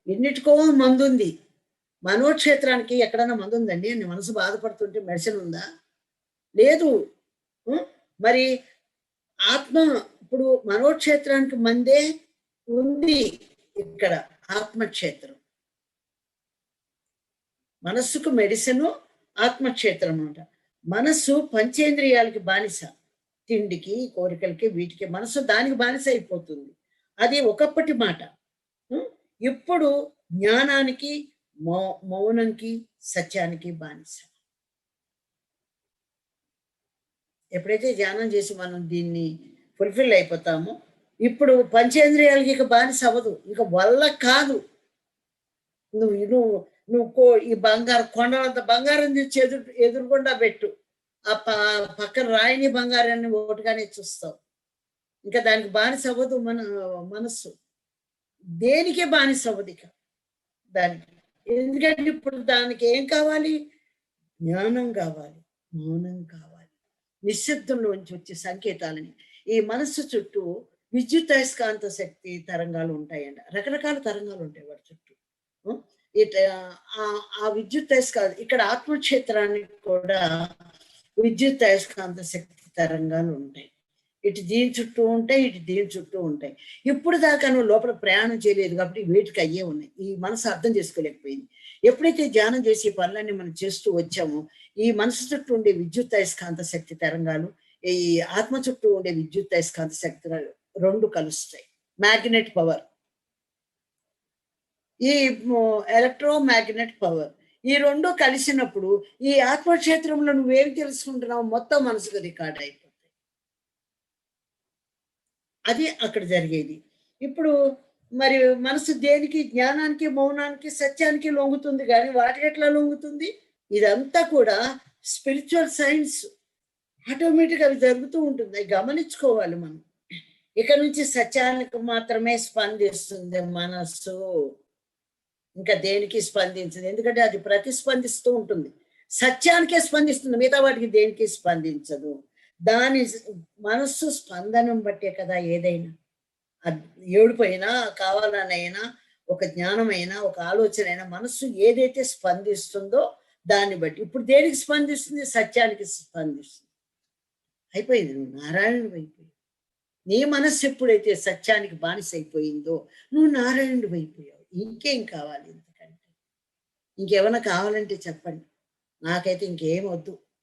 ఎన్నిటికో మందు ఉంది. మనోక్షేత్రానికి ఎక్కడన్నా మందు ఉందండి? నీ మనసు బాధపడుతుంటే మెడిసిన్ ఉందా? లేదు. మరి ఆత్మ ఇప్పుడు మనోక్షేత్రానికి మందే ఉంది. ఇక్కడ ఆత్మక్షేత్రం, మనస్సుకు మెడిసిన్ ఆత్మక్షేత్రం అన్నమాట. మనస్సు పంచేంద్రియాలకి బానిస, తిండికి, కోరికలకి, వీటికి మనసు దానికి బానిస అయిపోతుంది. అది ఒకప్పటి మాట. ఇప్పుడు జ్ఞానానికి, మౌనంకి, సత్యానికి బానిస. ఎప్పుడైతే ధ్యానం చేసి మనం దీన్ని ఫుల్ఫిల్ అయిపోతామో, ఇప్పుడు పంచేంద్రియాలకి ఇక బానిస అవ్వదు, ఇక వల్ల కాదు. నువ్వు నువ్వు నువ్వు ఈ బంగారు కొండలంత బంగారం తెచ్చి ఎదురుగుండా పెట్టు, ఆ పక్కన రాయిని బంగారాన్ని ఒకటిగానే చూస్తావు. ఇంకా దానికి బానిస అవ్వదు మన మనస్సు, దేనికే బానిస అవ్వదు ఇక దానికి. ఎందుకంటే ఇప్పుడు దానికి ఏం కావాలి? జ్ఞానం కావాలి, మౌనం కావాలి, నిశ్శబ్దంలోంచి వచ్చే సంకేతాలని. ఈ మనస్సు చుట్టూ విద్యుత్ అయస్కాంత శక్తి తరంగాలు ఉంటాయండి, రకరకాల తరంగాలు ఉంటాయి వాటి చుట్టూ. ఆ విద్యుత్ అయస్కాంత, ఇక్కడ ఆత్మక్షేత్రానికి కూడా విద్యుత్ అయస్కాంత శక్తి తరంగాలు ఉంటాయి. ఇటు దీని చుట్టూ ఉంటాయి, ఇటు దీని చుట్టూ ఉంటాయి. ఇప్పుడు దాకా నువ్వు లోపల ప్రయాణం చేయలేదు కాబట్టి వేటికి అయ్యే ఉన్నాయి. ఈ మనసు అర్థం చేసుకోలేకపోయింది. ఎప్పుడైతే ధ్యానం చేసి ఈ పనులన్నీ మనం చేస్తూ వచ్చామో, ఈ మనసు చుట్టూ ఉండే విద్యుత్ అయస్కాంత శక్తి తరంగాలు, ఈ ఆత్మ చుట్టూ ఉండే విద్యుత్ అయస్కాంత శక్తి రెండు కలుస్తాయి. మ్యాగ్నెట్ పవర్, ఈ ఎలక్ట్రోమాగ్నెట్ పవర్, ఈ రెండు కలిసినప్పుడు ఈ ఆత్మక్షేత్రంలో నువ్వేమి తెలుసుకుంటున్నావు మొత్తం మనసుకు రికార్డ్ అయిపోతాయి. అది అక్కడ జరిగేది. ఇప్పుడు మరి మనసు దేనికి? జ్ఞానానికి, మౌనానికి, సత్యానికి లొంగుతుంది, కానీ వాటికి ఎట్లా లొంగుతుంది? ఇదంతా కూడా స్పిరిచువల్ సైన్స్. ఆటోమేటిక్ అవి జరుగుతూ ఉంటుంది, అవి గమనించుకోవాలి మనం. ఇక నుంచి సత్యానికి మాత్రమే స్పందిస్తుంది మనస్సు, ఇంకా దేనికి స్పందించదు. ఎందుకంటే అది ప్రతిస్పందిస్తూ ఉంటుంది, సత్యానికే స్పందిస్తుంది, మిగతా వాటికి దేనికి స్పందించదు. దాని మనస్సు స్పందనం బట్టే కదా ఏదైనా, ఏడుపైనా, కావాలనైనా, ఒక జ్ఞానమైనా, ఒక ఆలోచన అయినా, మనస్సు ఏదైతే స్పందిస్తుందో దాన్ని బట్టి. ఇప్పుడు దేనికి స్పందిస్తుంది? సత్యానికి స్పందిస్తుంది. అయిపోయింది, నువ్వు నారాయణుడు అయిపోయి. నీ మనస్సు ఎప్పుడైతే సత్యానికి బానిస అయిపోయిందో నువ్వు నారాయణుడు అయిపోయావు. ఇంకేం కావాలి ఇంతకంటే? ఇంకేమైనా కావాలంటే చెప్పండి, నాకైతే ఇంకేం వద్దు.